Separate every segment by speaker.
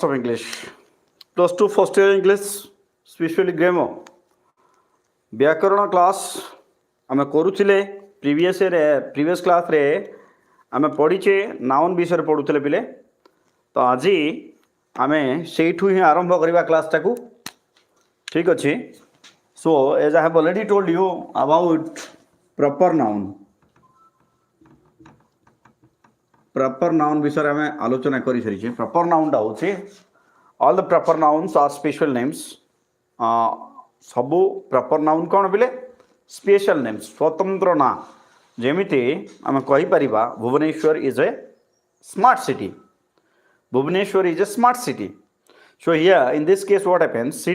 Speaker 1: of English. Plus 2 first year English, specially grammar. व्याकरण class आम करूले previous class रे आम पढ़ीचे नाउन विषय पढ़ुले पिले तो आज आम से ही आरंभ करवा क्लास टाकू ठीक अच्छे. So as I have already told you about proper noun विषय आम आलोचना कर सारी. प्रॉपर नाउन हूँ all the proper nouns are special names. सबू प्रॉपर नाउन कौन बोले स्पेशल नेम्स स्वतंत्र ना. जेमिति आम कहीपर Bhubaneswar is a smart city. Bhubaneswar is a smart city. So here in this case what happens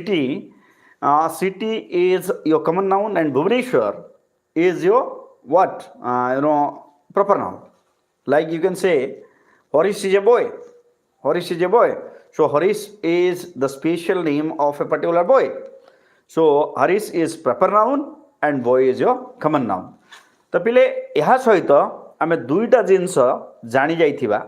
Speaker 1: city is your common noun and Bhubaneswar is your what proper noun. Like you can say Harish is a boy. Harish is a boy. So Harish is the special name of a particular boy. So Harish is proper noun and boy is your common noun. तो पिले यह सहित आम दुईटा जिनस जानी जाइथिबा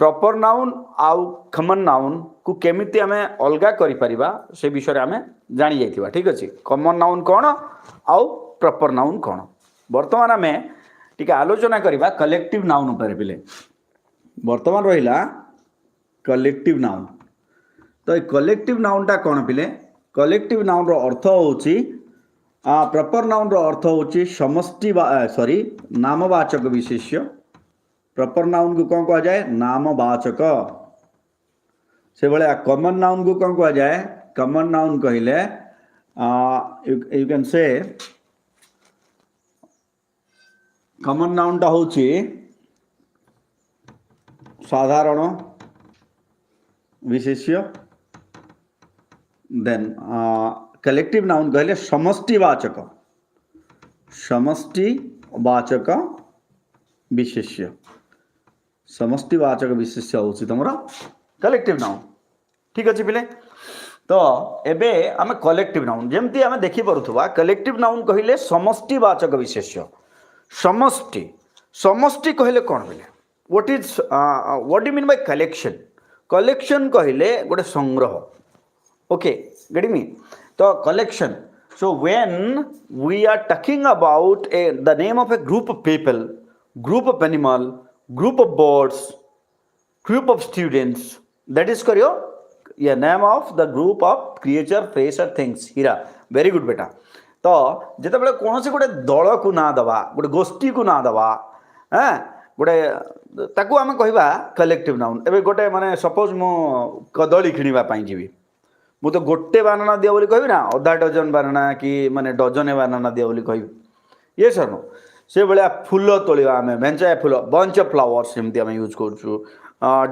Speaker 1: proper noun आउ common noun को केमिति आम अलगा करि परिबा से विषय आम जानी जाइथिबा. ठीक अछि. कॉमन नाउन कौन आउ प्रॉपर नाउन कौन. वर्तमान आम टिके आलोचना करिबा कलेक्टिव नाउन उपर पिले. वर्तमान रहिला कलेक्टिव नाउन. तो ये कलेक्टिव नाउनटा कौन पिले. कलेक्टिव नाउन रो अर्थ होची प्रॉपर नाउन रो अर्थ होची समष्टि नामवाचक विशेष्य. प्रॉपर नाउन को कौन कहा जाए नामवाचक. से भाया कॉमन नाउन को कौन कहा जाए कॉमन नाउन कहले यू कैन से कॉमन नाउन टा होची साधारण विशेष्य. देन कलेक्टिव नाउन कहले समष्टिवाचक विशेष्य. समष्टिवाचक विशेष्य होची तुमरा कलेक्टिव नाउन. ठीक अच्छे पिले. तो एबे आम कलेक्टिव नाउन जेमती आम देखि परुथुवा कलेक्टिव नाउन कहले समष्टिवाचक विशेष्य. समष्टि कहले कौन बोले what do mean by collection. Collection कहले गोटे संग्रह. Okay get me. तो collection. So when we are talking about the name of a group of people, group of animal, group of birds, group of students, that is your name of the group of creature, face or things. Hira very good बेटा. तो जिते बड़े कौन से गोटे दल को ना दवा गोटे गोष्ठी को ना दवा गोटे ताकू आम कहवा कलेक्टिव नाउन. एबे गोटे माने सपोज मो कदली किणवा पाई जीवी मु तो गोटे बानाना दिया बोली कहबी ना अधा डजन बानाना कि माने डजने बानाना दिया बोली कहबी. ये सर नो से भाया फूल तोलिया आम बेंचाए फूल बंच ऑफ फ्लावर्स एमती आम यूज करूँ.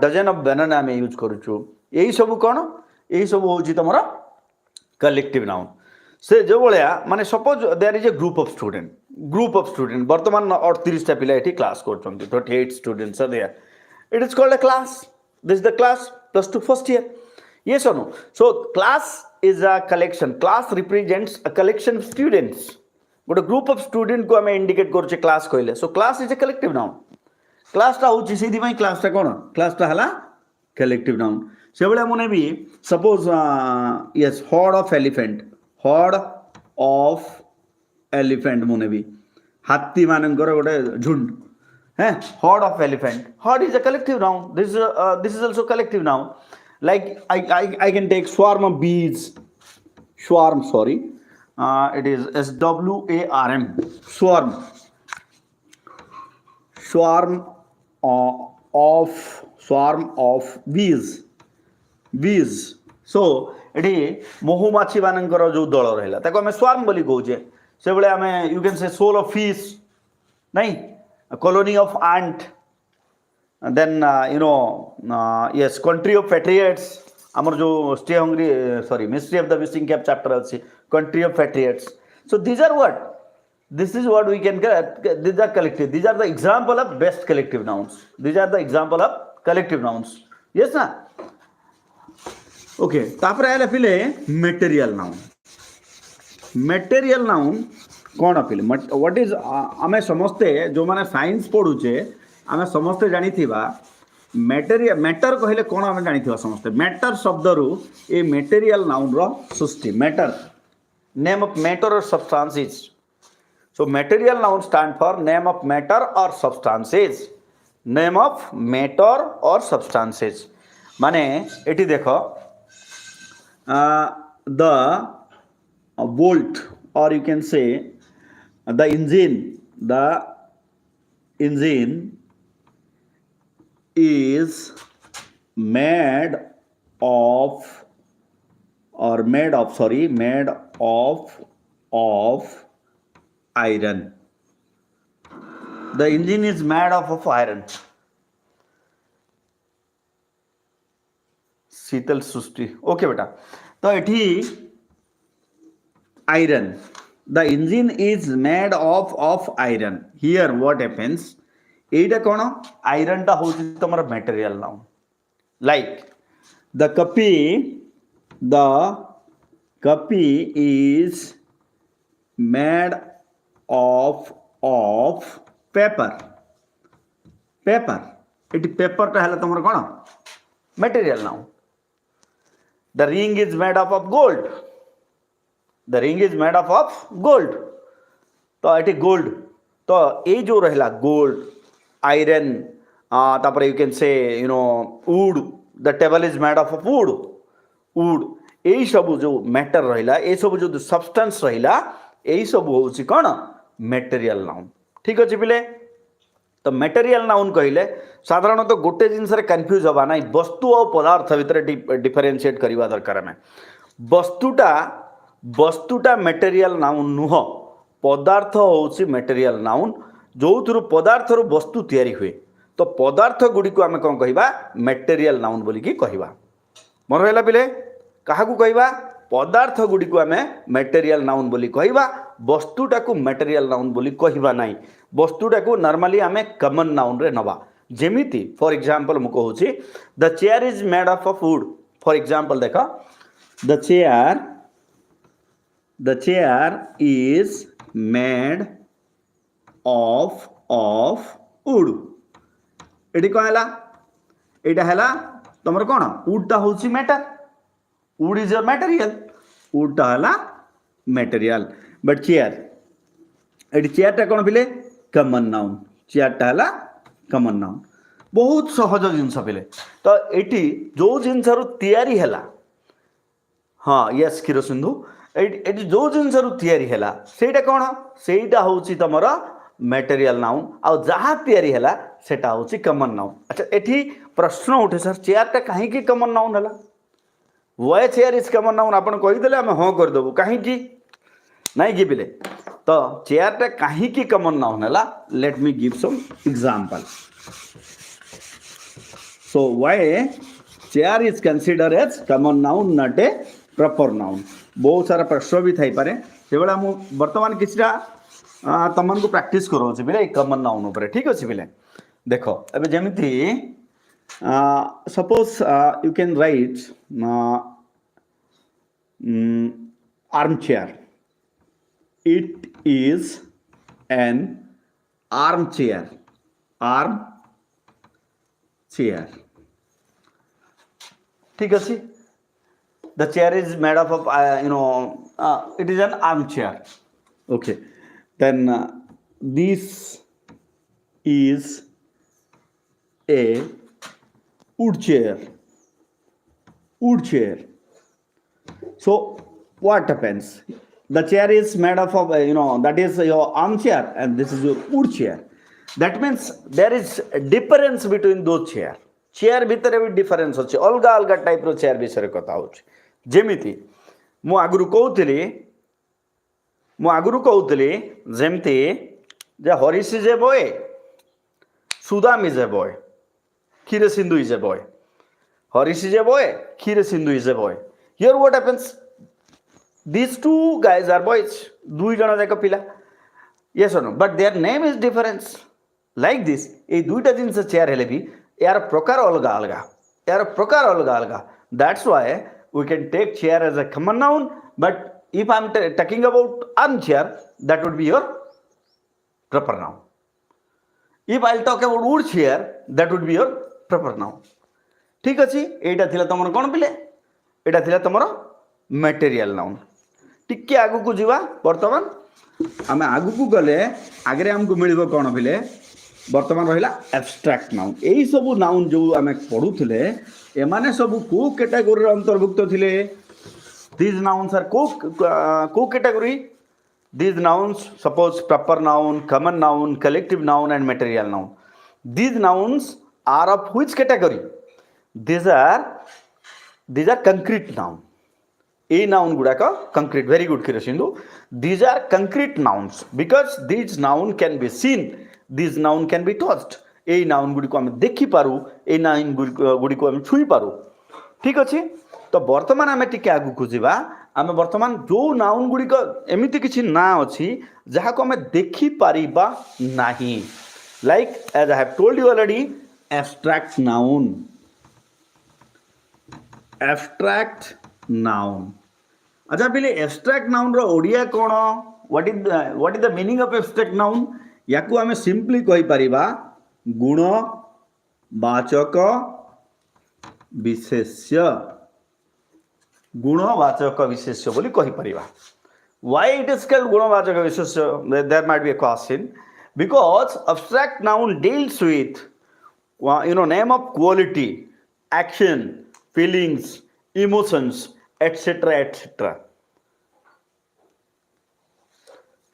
Speaker 1: डजन ऑफ बनाना आम यूज करूँ. यही सब कौन यही सब हूँ तुम कलेक्टिव नाउन. से जो भाया माने suppose there is a group of student वर्तमान 38 पिला ये क्लास कर 38 students are there. It is called a class. This the class plus 2 first year. Yes or no? So class is a collection. Class represents a collection of students. But a group of students को हमें indicate करूँ class कहले. So class is a collective noun. Class टा होची सीधी भाई class टा कौन class टा हला collective noun. से बड़े मुने भी suppose yes horde of elephant मुने भी हाथी मानकर गोटे झुंड है horde of elephant. Horde is a collective noun. This is also collective noun. Like I can take swarm of bees. It is SWARM. Swarm of bees. So एटी महुमाछी मानकर जो दल रहा ताको आम स्वार्म बोली कहे. से भाया आम you can say shoal of fish नहीं colony of ant. Then yes country of patriots amar jo stay hungry mystery of the missing cap chapter अछि country of patriots. So these are what we can get. These are collective. These are the example of best collective nouns. Yes na. Okay तापर आले पिले material noun कौन पिले what is आमे समस्ते जो माने साइंस पढुचे आमे समस्ते जानी थिबा मटेरियल मैटर कहले कौन आम जानी समस्ते मैटर शब्द रु ए मटेरियल नाउन रो सृष्टि matter name of matter or substances so material noun stand for name of matter or substances name of matter or substances माने एटी देखो the bolt or you can say the engine is made of iron. The engine is made of iron. Sheetal Srishti okay बेटा तो एठी iron the engine is made of iron here what happens एटा कौन iron टा होची तमरा material noun like the copy is made of paper एटी paper टा हला तमरा कौन material noun the ring is made of gold the ring is made of gold तो एटी गोल्ड तो ये जो रहला गोल्ड आयरन तापर यू कैन से you know would the table is made of would यही सब जो मैटर रहिला ये सब जो सब्सटेंस रहिला यही सब होउची कोन मटेरियल नाउन ठीक अछि पिले तो मटेरियल नाउन कहले साधारणतः तो गोटे जिनस रे कंफ्यूज होबा नै वस्तु और पदार्थ भितर डिफरेंशिएट करबा दरकार में वस्तुटा मटेरियल नाउन नुह पदार्थ होउची मटेरियल नाउन जो थ्रु पदार्थ रु वस्तु तैयारी हुए तो पदार्थ गुडी को आमे कोन कहिबा मटेरियल नाउन बोली की कहिबा मन रहला पिले काहा को कहिबा पदार्थ गुडी को आमे मटेरियल नाउन बोली कहिबा वस्तुटा को मटेरियल नाउन बोली कहिबा नाही वस्तुटा को नॉर्मली आमे कॉमन नाउन रे नबा जेमिति फॉर एग्जांपल मु कहूची the chair is made of wood for example देखो the chair is made of wood एटी कौन है एटा है तुम कौन wood टा हूँ मैटर wood is your material wood टा है material but chair eighty chair टा कौन पिले कॉमन नाउन चेयर टा है कॉमन नाउन बहुत सहज जिनस पिले तो एटी जो जिनस रु तैयारी है हाँ यस क्षीर सिंधु एटी जो जिनस रु तैयारी है सेटा कौन सेटा हूँ तुमर मटेरियल नाउन आउ जहाँ तैयारी है सेटा हूँ कॉमन नाउन अच्छा एठी प्रश्न उठे सर चेयर टा कहीं कॉमन नाउन है why chair is common noun आपन कहीदेले आम हाँ करदेबू कहीं नहीं कि पिले तो चेयर टा कहीं कॉमन नाउन है let me give some example so why chair is consider as common noun not a proper noun बहुत सारा प्रश्न भी थाई पारे से बेला मु वर्तमान किछटा तमन को प्रैक्टिस करो बिले कॉमन नाउन ऊपर ठीक अच्छे बिले देख एबे जेमिति suppose you can write armchair it is an armchair ठीक अच्छे the chair is made of it is an armchair okay then this is a wood chair so what happens the chair is made of that is your armchair and this is your wood chair that means there is a difference between those chair भितर भी difference अछि अलगा अलगा type रो chair विषय कथा होछि जेमिति मु आगुरु कहूली जमती जे Harish is a boy Sudam is a boy Kshir Sindhu is a boy Harish is a boy Kshir Sindhu is a boy here what happens these two guys are boys दुई जन जाक पिला yes or no but their name is difference like this ए दुईटा जिनस chair हेले भी यार प्रकार अलगा that's why we can take chair as a common noun but if I am talking about armchair, that would be your proper noun. If I'll talk about wood chair, that would be your proper noun ठीक अच्छे एटा थिला तुम कौन पिले एटा थिला तुम material noun टिके आगु को जीवा वर्तमान आम आगु को गले आगे आमको मिल कौन पिले वर्तमान रहा एब्स्ट्रैक्ट नाउन यही सब नाउन जो आम पढ़ुले एमाने सब को कैटेगोरी अंतर्भुक्त थिले दीज नाउन्स आर को category these nouns suppose proper noun common noun collective noun and material noun these nouns are of which category these are concrete noun a noun गुड़ाक concrete very good Kshir Sindhu these are concrete nouns because these noun can be seen these noun can be touched a noun गुड़ी को आम देखिपारू ए noun गुड़ी को आम छुई पारू ठीक अच्छे तो बर्तमान आम टिके आगु को जीवा आम बर्तमान जो नाउन गुड़ी एमती किसी ना अच्छी जहाँ को आम देखिपार नहीं like as I have told you already abstract noun अच्छा पहले एब्स्ट्रैक्ट नाउन रो ओडिया कौन what is the meaning of abstract noun या को आम सिंपली कहि परिबा गुणवाचक विशेष्य गुणवाचक विशेष्य बोली कहि परिबा why it is called गुणवाचक विशेष्य there might be a question because abstract noun deals with name of quality action feelings emotions etc etc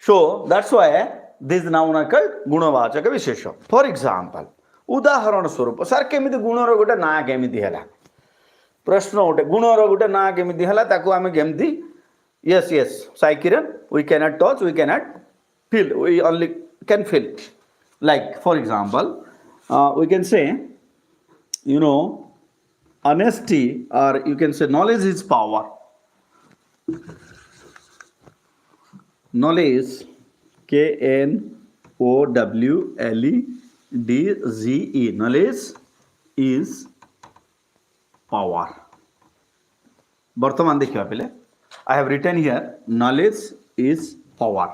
Speaker 1: so that's why these noun are called गुणवाचक विशेष्य फॉर एग्जांपल उदाहरण स्वरूप sir केमिति गुणर गोटे ना केमिति हैला प्रश्न गोटे गुणर गोटे ना केमिति हैला ताको आमे केमिति yes yes Saikiran we can not touch we can not feel we only can feel like for example we can say honesty or you can say knowledge is power knowledge KNOWLEDGE knowledge is power वर्तमान देखिए पहले I have written here knowledge is power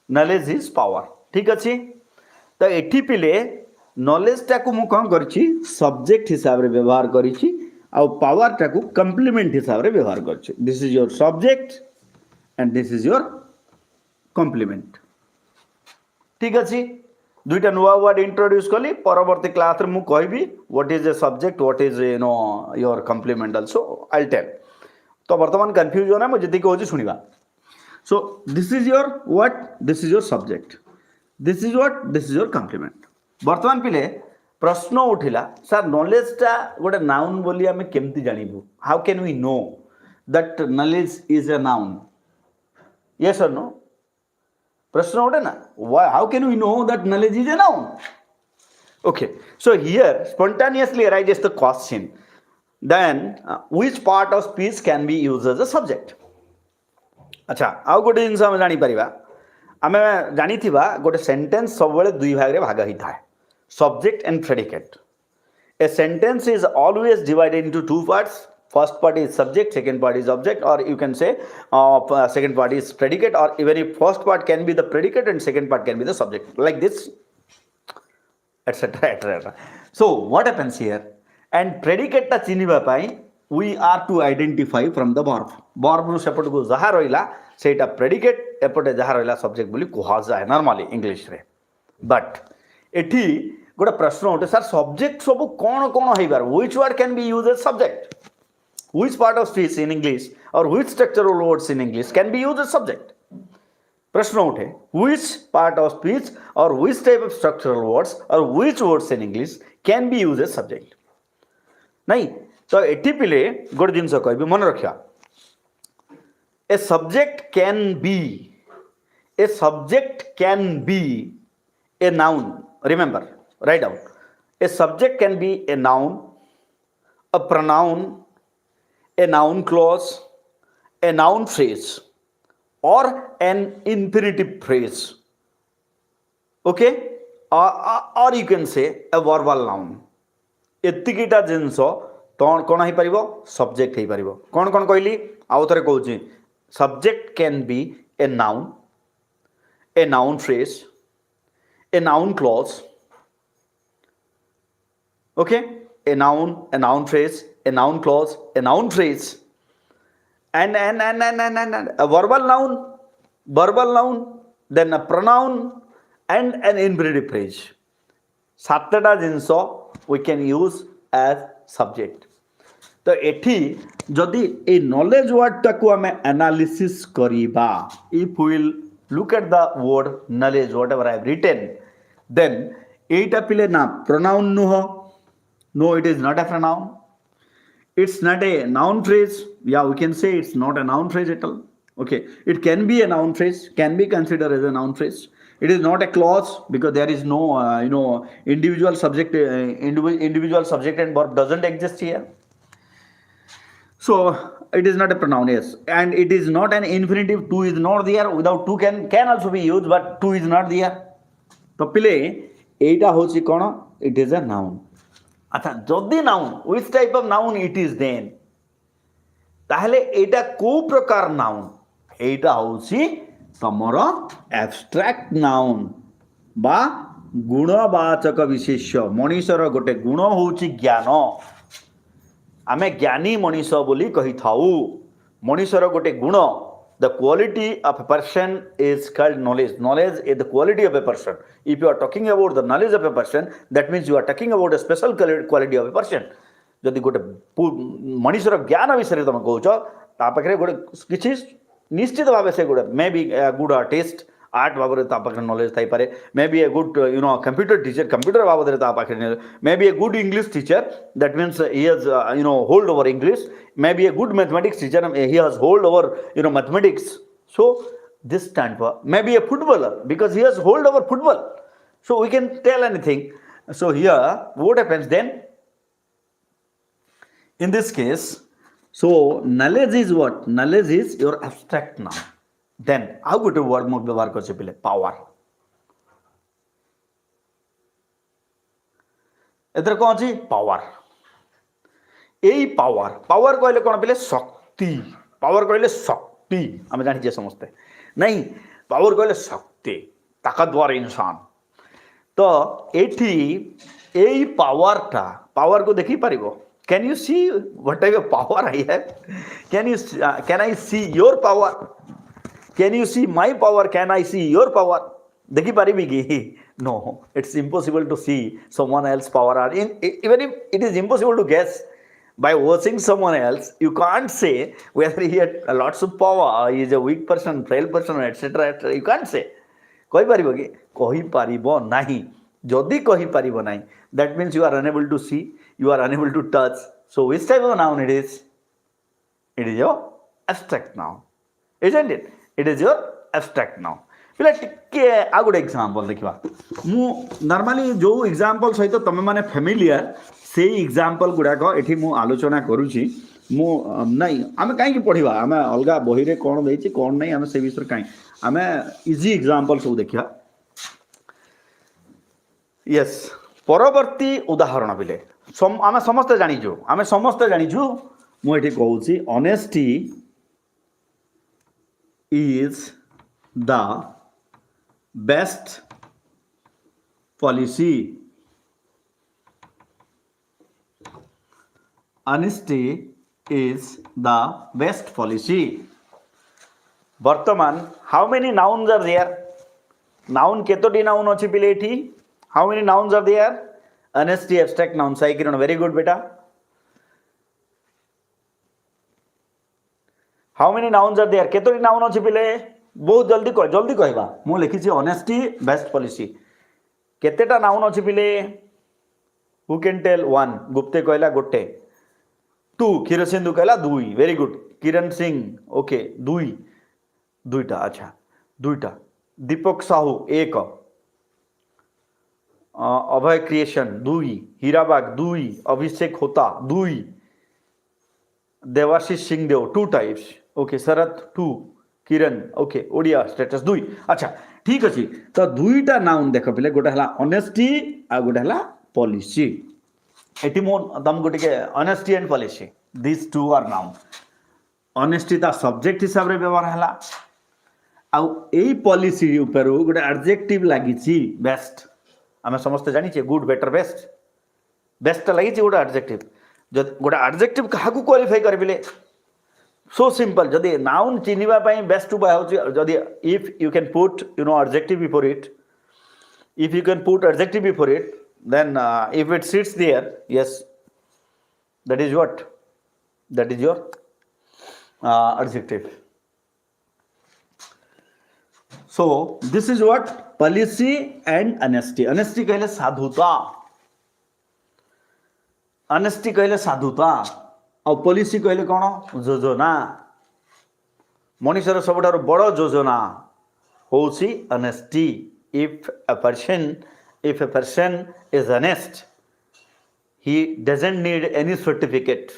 Speaker 1: knowledge is power ठीक अच्छे तो एठी पिले knowledge टाकू मु कौन करछि सब्जेक्ट हिसाब रे व्यवहार करिछि आ पावर टाकू कॉम्प्लीमेंट हिसाब रे व्यवहार करछि this is your subject and this is your complement ठीक अछि दुईटा नुवा वर्ड इंट्रोड्यूस कली परवर्ती क्लास रे मु कहबी what is the subject what is your complement also I will tell तो वर्तमान कंफ्यूजन है मु जति कहछि सुनिबा so this is your what this is your subject this is what this is your complement वर्तमान पिले प्रश्न उठिला सर नॉलेज टा गोटे नाउन बोली आमे केमती जानिबु how can we know that knowledge is a noun yes or no प्रश्न उठे ना how can we know that knowledge is a noun okay so here spontaneously arises the question then which part of speech can be used as a subject अच्छा आउ गोटे जिनस हम जानि परिबा आमे जानिथिबा गोटे सेंटेंस सब बेले दुई भाग रे भाग हिता है subject and predicate a sentence is always divided into two parts first part is subject second part is object or you can say second part is predicate or even if first part can be the predicate and second part can be the subject like this etc etc so what happens here and predicate ta chiniba pai we are to identify from the verb ru seport ko jaha roila seita predicate epote jaha roila subject boli kuha jae normally english रे but एठी गोटे प्रश्न उठे sir subject सब कौन कौन हो पार which word can be used as subject which part of speech in English or which structural words in English can be used as subject प्रश्न उठे which part of speech or which type of structural words or which words in English can be used as subject नहीं तो एठी पिले गोटे जिनस कहबी मन रखिया a subject can be a noun remember write down a subject can be a noun a pronoun a noun clause a noun phrase or an infinitive phrase okay or you can say a verbal noun एतिकीटा जिनस कौन हो पार subject हो पार कौन कौन कहली आउ थे कहूँ subject can be a noun phrase a noun clause Okay, a noun phrase, a noun clause, a noun phrase, and a verbal noun, then a pronoun, and an infinitive phrase. सातटा जिनस we can use as subject. तो एठी जदि ए knowledge word टाकू आम analysis करिबा, if will look at the word knowledge whatever I have written, then एटा पिले ना प्रोनाउन नुह, no it is not a pronoun, it's not a noun phrase. Yeah, we can say it's not a noun phrase at all. Okay, it can be a noun phrase, can be considered as a noun phrase. It is not a clause because there is no individual subject, individual subject and verb doesn't exist here. So it is not a pronoun, yes, and it is not an infinitive. To is not there. Without to can also be used, but to is not there. तो पिले एटा होची कोन? It is a noun. अच्छा, जदि noun which type of noun it is then, ताहले एटा को प्रकार noun? एटा होची तमर एब्स्ट्रैक्ट नाउन बा गुणवाचक विशेष्य. मनीषर गोटे गुण होची ज्ञान. आमे ज्ञानी मनीष बोली कहि थाउ. मनीषर गोटे गुण, the quality of a person is called knowledge. Knowledge is the quality of a person. If you are talking about the knowledge of a person, that means you are talking about a special quality of a person. जदि गोटे मनीषर ज्ञान विषय तुम कौच, ता पाखरे गोटे किछि निश्चित भाव से गोटे may be good artist, art भाव में पाखे नॉलेज थी पारे. May be a good computer teacher, computer बाबद पाखे. May be a good English teacher, that means he has hold over English. May be a good mathematics teacher, he has hold over mathematics. So this stand for. Maybe a footballer because he has hold over football. So we can tell anything. So here what happens then? In this case, so knowledge is what? Knowledge is your abstract noun. Then how go to word mo ବ୍ୟବହାର କରିছে ପିଲେ? Power. ଏଥିରେ କ'ଣ ଅଛି? Power. এই পাওয়ার, পাওয়ার কহিলে কোণ পিলে? শক্তি. পাওয়ার কহিলে শক্তি আমি জানিছে সমস্তে, নাই? পাওয়ার কহিলে শক্তি, তাকতওয়ার ইনসান. তো এটি এই পাওয়ারটা, পাওয়ার কো দেখি পারিব? Can you see what type of power I have? Can I see your power? Can you see my power? Can I see your power? দেখি পারিবি কি? No, it's impossible to see someone else power, or even if it is impossible to guess. By watching someone else, you can't say whether he had lots of power, he is a weak person, frail person, etc. etc. You can't say. कही पारिबो कि? कही पारिबो नाही. जदि कही पारिबो नाही, that means you are unable to see, you are unable to touch. So which type of noun it is? It is your abstract noun, isn't it? It is your abstract noun. पिला टिके आ good example देखिबा. मु normally जो example सहित तमे माने familiar से example गुडाक एठी मु आलोचना करूची. मु नहीं आमे काहे की पढिबा? आमे अलगा बही रे कोन देछि कोन नहीं, आमे से विषय काहे आमे इजी एग्जांपल सब देखिया. यस, परवर्ती उदाहरण बिले आमे समस्त जानिजो, आमे समस्त जानिजो. मु एठी कहूची honesty is the best policy. Honesty is the best policy. वर्तमान how many nouns are there? Noun केतोटी noun अछि पिले एठी? How many nouns are there? Honesty abstract noun. Sai kiran very good beta. How many nouns are there? केतोटी noun अछि पिले? बहुत जल्दी कहबा. मु लिखि छि honesty best policy. केतेटा noun अछि पिले? Who can tell? one. Gupte कहला गोटे. टू. क्षीरसिंधु कहला दुई. Very good. Kiran Singh okay दुई. दुईटा. अच्छा दुईटा. दीपक साहू एक. अभय क्रिएशन दुई. हीराबाग दुई. अभिषेक होता दुई. Debashish Singhdeo two types. Okay Sarat two. Kiran okay Odia status दुई. अच्छा ठीक अछि. तो दुईटा नाउन देख पिले, गोटे हला ऑनेस्टी आ गोटे हला पॉलिसी. एटी मो तुमको टिके honesty and policy, this two are noun. Honesty ता सब्जेक्ट हिसाब रे व्यवहार हला. आउ एई पॉलिसी ऊपर गोटे एडजेक्टिव लागी छि बेस्ट. आमे समस्त जानि छे गुड बेटर बेस्ट. बेस्ट लगी गोटे एडजेक्टिव गोटे एडजेक्टिव क्या क्वालिफाई करें सो सिंपल जदि नाउन चिन्हवा बेस्ट उपाय हूँ जदि if you can put adjective before it if you can put adjective before it then if it sits there yes that is what that is your adjective so this is what policy and honesty कहले साधुता honesty कहले साधुता और policy कहले कौन योजना मनुष्यर सबुठार बड़ योजना होउसी honesty if a person is honest he doesn't need any certificate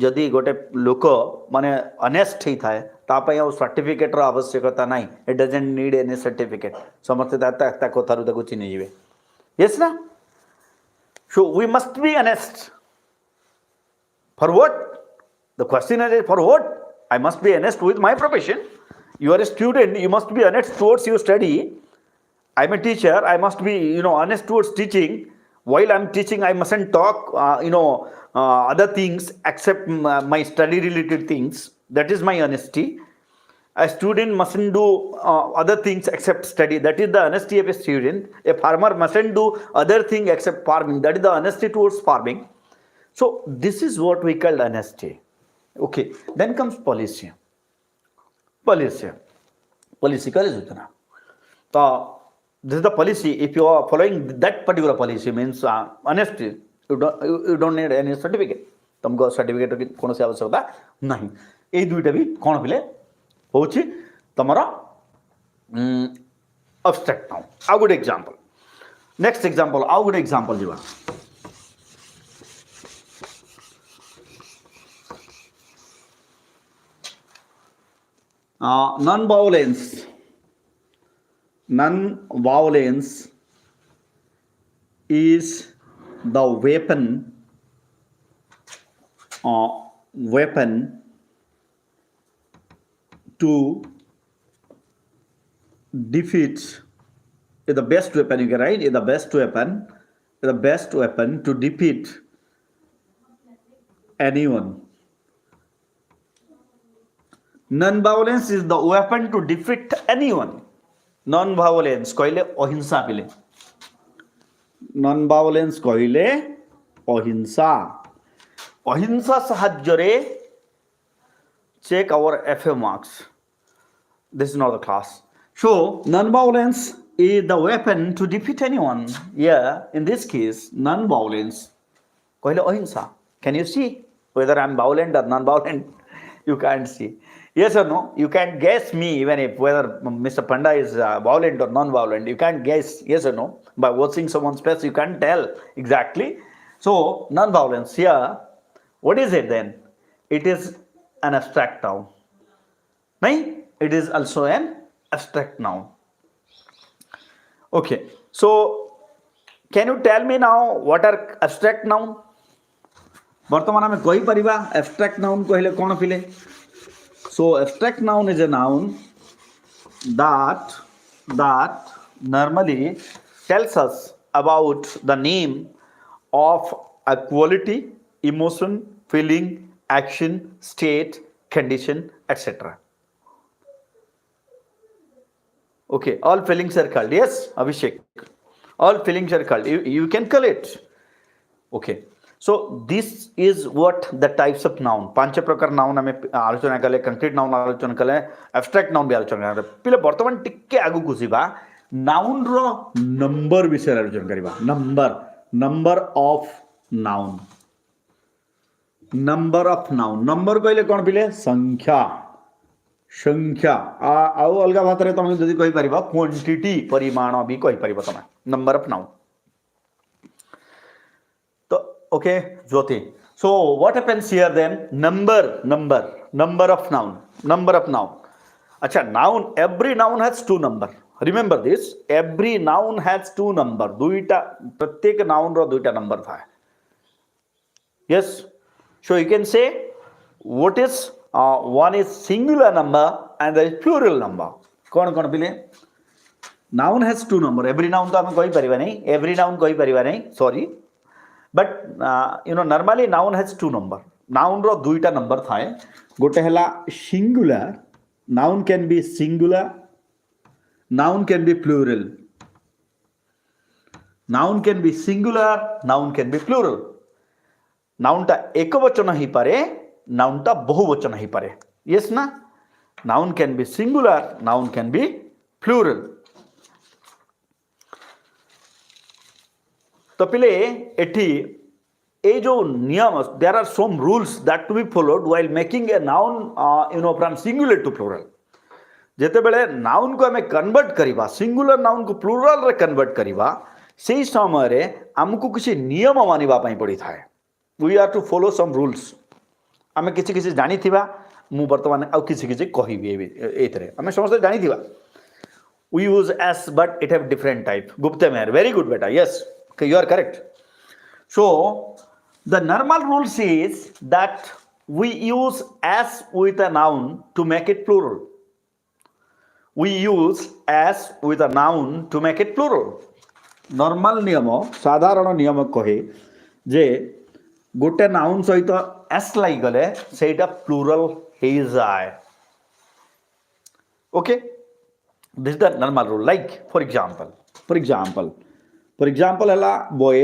Speaker 1: जदि गोटे लोक माने ऑनेस्ट ही थाए तापाई आ सर्टिफिकेट रो आवश्यकता नहीं it doesn't need any certificate समस्त दाता कथारु ताको चिन्हि जिवे यस ना so we must be honest for what the question is for what I must be honest with my profession you are a student you must be honest towards your study I'm a teacher. I must be, honest towards teaching. While I'm teaching, I mustn't talk, other things except my study-related things. That is my honesty. A student mustn't do other things except study. That is the honesty of a student. A farmer mustn't do other thing except farming. That is the honesty towards farming. So this is what we call honesty. Okay. Then comes policy. Policy का है तो this is the policy. If you are following that particular policy means honesty you don't need any certificate तुमको certificate की कौन सी आवश्यकता नहीं ये दुईटा भी कौन पिले होची तमरा abstract नाउन आ गुड एग्जांपल नेक्स्ट एग्जांपल आ गुड एग्जांपल जीवा non-violence is the weapon to defeat is the best weapon you can write is the best weapon to defeat anyone. Non-violence is the weapon to defeat anyone. Non violence कहले अहिंसा पिले non violence कहले अहिंसा साहाय्य रे check our FA marks. This is not the class. So non-violence is the weapon to defeat anyone. Yeah, in this case non-violence कहले अहिंसा. Can you see whether I am violent or non-violent? You can't see. Yes or no? You can't guess me even if whether Mr. Panda is violent or non-violent. You can't guess yes or no. By watching someone's face, you can't tell exactly. So, non-violence here, what is it then? It is an abstract noun. Right? It is also an abstract noun. Okay. So, can you tell me now what are abstract noun? बर्तमान आम कही परिबा abstract noun कहले कौन पिले So abstract noun is a noun that normally tells us about the name of a quality, emotion, feeling, action, state, condition, etc. Okay, all feelings are called. Yes, Abhishek. All feelings are called. You can call it. Okay. So this is what the types of noun पांच प्रकार noun आम आलोचना कले concrete noun आलोचना कले abstract noun भी आलोचना कले पिले वर्तमान टिके आगु कुसीबा नाउन रो नंबर विषय आलोचना करिबा नंबर ऑफ नाउन नंबर कहले कोन पिले संख्या आ अलगा भात रे तुम जदी कहि परिबा क्वांटिटी परिमाण भी कहि परिबा तुम number of noun Okay, Jyoti. So what happens here then? Number of noun. Acha, noun. Every noun has two number. Remember this. Every noun has two number. दुईटा प्रत्येक noun रो दुईटा number था. Yes. So you can say what is one is singular number and there is plural number. कौन पिले? Noun has two number. Every noun तो हमें कोई परिवार नहीं. Every noun कोई परिवार नहीं. Sorry. But normally noun has two number noun रो दुईटा नंबर थाए गोटे हला singular noun can be singular noun can be plural noun can be singular noun can be plural नाउनटा एक वचन ही पारे नाउनटा बहुवचन ही पारे यस ना noun can be singular noun can be plural तो पिले एठी ए जो नियम there are some rules that to be followed while making a noun from singular to plural जेते बेले नाउन को हमें कन्वर्ट करिबा सिंगुलर नाउन को प्लूरल रे कन्वर्ट करिबा सेही समय रे हमकु किसी नियम मानिबा पई पड़ी थाए we are to follow some rules आमे किसी किसी जानी थिबा मु वर्तमान आ किसी किसी कहिबी एतरे आमे समस्त जानी थिबा we use s but it have different type gupta meher very good beta yes okay, you are correct so the normal rule says that we use s with a noun to make it plural we use s with a noun to make it plural normal नियम साधारण नियम कहे जे गोटे noun सहित s लाई गले सेटा plural हे जाए okay this is the normal rule like for example hela boy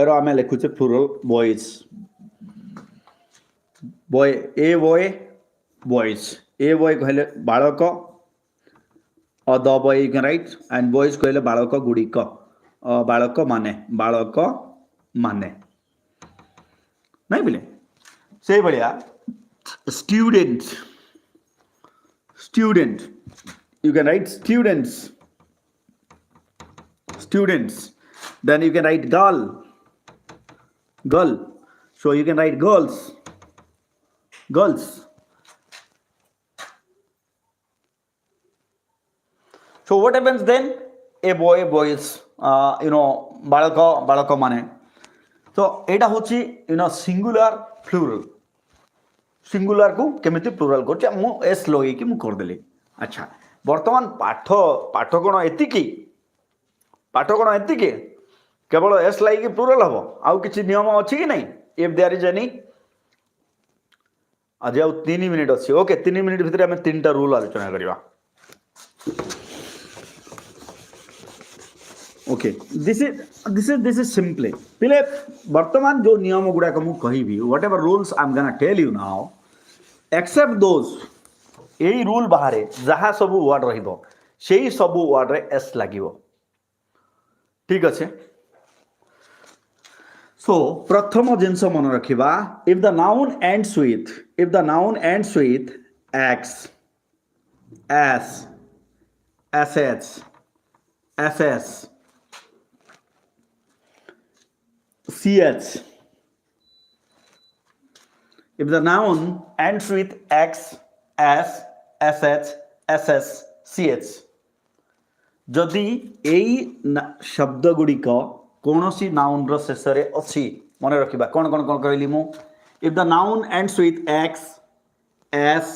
Speaker 1: ro ame lekhuche plural boys boy boys कहले बालक the boy you can write and boys कहले बालक गुड़िक बालक माने नहीं बोले से भलिया student you can write students then you can write girl so you can write girls so what happens then a boy boys बालक माने तो एटा होची सिंगुलर प्लूरल सिंगुलर को केमिति प्लूरल करछ मु एस लगे कि मु कर देली अच्छा वर्तमान पाठ कौन एति केवल एस लाइक प्लूरल हम आउ किसी नियम अच्छी कि नहीं इफ देयर इज एनी आज आउ 3 मिनिट अच्छी ओके 3 मिनिट भितर आम 3टा रूल आलोचना करवा ओके दिस इज सिंपली पिले वर्तमान जो नियम गुड़ाक मु कहबी whatever rules I am gonna tell you now except those यही रूल बाहर जहाँ सब वर्ड रहिबो सेही सब वर्ड रे एस लागिबो ठीक अच्छे सो प्रथम जिनस मन रखिबा if the noun ends with x s sh ss ch if the noun ends with x s sh ss ch जदि एई शब्द गुड़िक कौन सी नाउन रो शेष रे अछि मन रखिबा कौन कौन कौन कहली मु if the noun ends with x s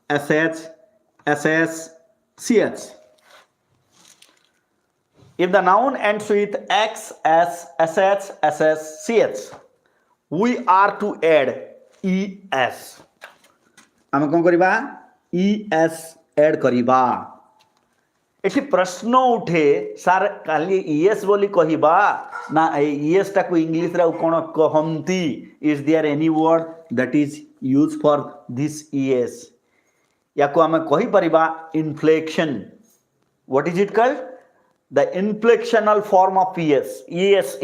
Speaker 1: sh ss ch if the noun ends with x s sh ss ch we are to add es आम कौन करबा es ऐड करबा एठी प्रश्न उठे सार खाली es बोली कहिबा ना es टाकू इंग्लिश रे कोन कहंती is there any word that is use for this es याको आम कहि परिबा inflection what is it called the inflectional form of es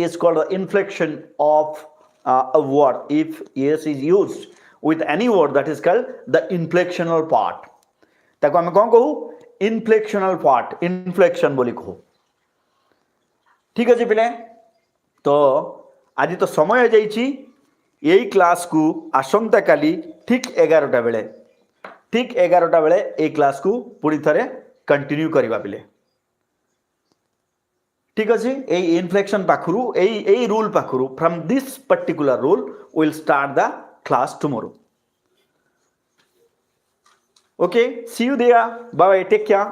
Speaker 1: is called the inflection of a word if es is used with any word that is called the inflectional part ताको आम कौन कहू inflectional part inflection बोली कहू ठीक अच्छे पिले तो आज तो समय जाइए यही क्लास को आसंता काली ठीक 11टा बेले ये क्लास को पुणी थे कंटिन्यू करवा पिले ठीक अच्छे यही इनफ्लेक्शन पाखरु यही रूल पाखरु from this particular rule will start the class tomorrow okay see you there bye take care